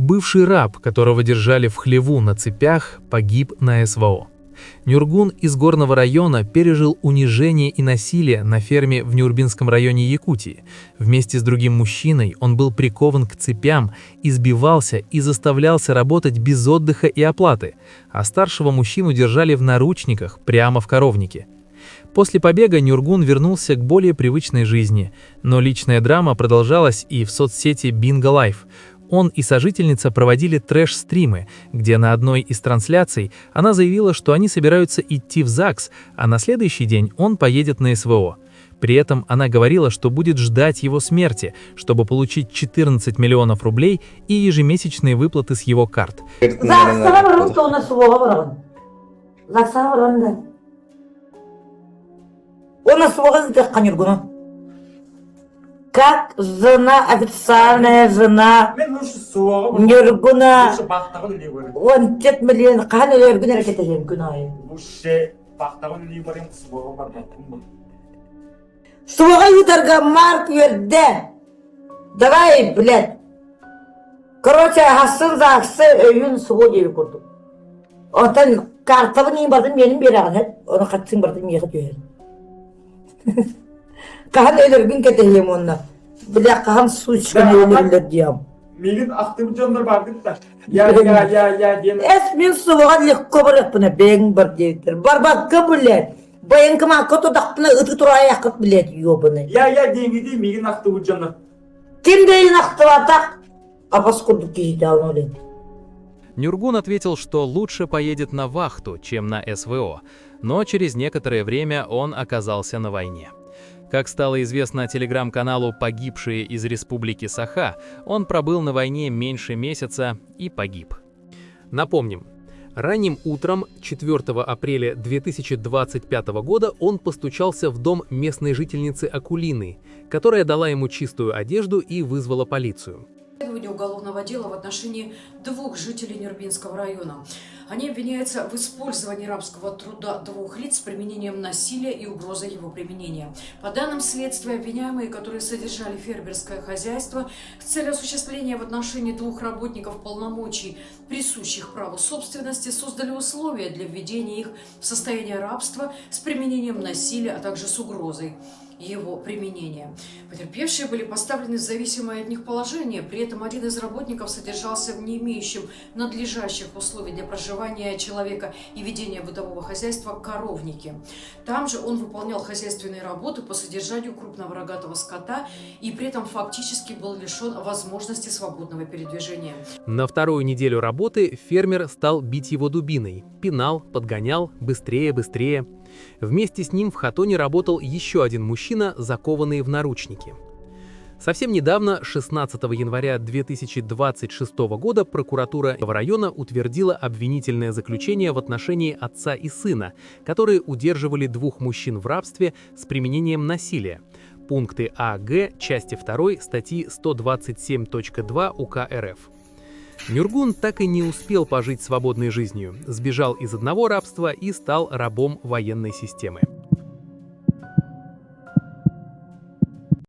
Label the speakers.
Speaker 1: Бывший раб, которого держали в хлеву на цепях, погиб на СВО. Нюргун из горного района пережил унижение и насилие на ферме в Нюрбинском районе Якутии. Вместе с другим мужчиной он был прикован к цепям, избивался и заставлялся работать без отдыха и оплаты, а старшего мужчину держали в наручниках прямо в коровнике. После побега Нюргун вернулся к более привычной жизни, но личная драма продолжалась и в соцсети Bingo Life. Он и сожительница проводили трэш-стримы, где на одной из трансляций она заявила, что они собираются идти в ЗАГС, а на следующий день он поедет на СВО. При этом она говорила, что будет ждать его смерти, чтобы получить 14 миллионов рублей и ежемесячные выплаты с его карт.
Speaker 2: Как жена, официальная жена Нюргуна, он 10 миллион, как Нюргуна ракета Нюргуна. Суга юдарга марк верде. Давай, блядь. Короче, хасын загсы өйін суға дейі көрді. Отан картабы нейін бардым, менің бері ағын, оны қатсын бардым, еғі дүйер. Kahan ölürgün keteyim onunla. Bile kahan su içken ölürler diyem.
Speaker 3: Migin aktım canlar bardık da. Ya diyemem.
Speaker 2: Esmin suvağa lik kovarak buna beyin bar deyiktir. Barbat kabullet. Bayan kama koto daqtına ıtı turaya yakıt bilet yiyor bunu.
Speaker 3: Ya diyemi değil migin aktım canlar.
Speaker 2: Kim deyin aktı atak? Apas kurduk kişi dağın öyle.
Speaker 1: Нюргун ответил, что лучше поедет на вахту, чем на СВО, но через некоторое время он оказался на войне. Как стало известно телеграм-каналу «Погибшие из Республики Саха», он пробыл на войне меньше месяца и погиб. Напомним, ранним утром 4 апреля 2025 года он постучался в дом местной жительницы Акулины, которая дала ему чистую одежду и вызвала полицию.
Speaker 4: Уголовного дела в отношении двух жителей Нюрбинского района. Они обвиняются в использовании рабского труда двух лиц с применением насилия и угрозой его применения. По данным следствия, обвиняемые, которые содержали фермерское хозяйство, с целью осуществления в отношении двух работников полномочий, присущих праву собственности, создали условия для введения их в состояние рабства с применением насилия, а также с угрозой его применения. Потерпевшие были поставлены в зависимое от них положение, при этом один из работников содержался в не имеющем надлежащих условий для проживания человека и ведения бытового хозяйства коровнике. Там же он выполнял хозяйственные работы по содержанию крупного рогатого скота и при этом фактически был лишен возможности свободного передвижения.
Speaker 1: На вторую неделю работы фермер стал бить его дубиной, пинал, подгонял, быстрее. Вместе с ним в хатоне работал еще один мужчина, закованный в наручники. Совсем недавно, 16 января 2026 года, прокуратура района утвердила обвинительное заключение в отношении отца и сына, которые удерживали двух мужчин в рабстве с применением насилия. Пункты А.Г. части 2 статьи 127.2 УК РФ. Нюргун так и не успел пожить свободной жизнью, сбежал из одного рабства и стал рабом военной системы.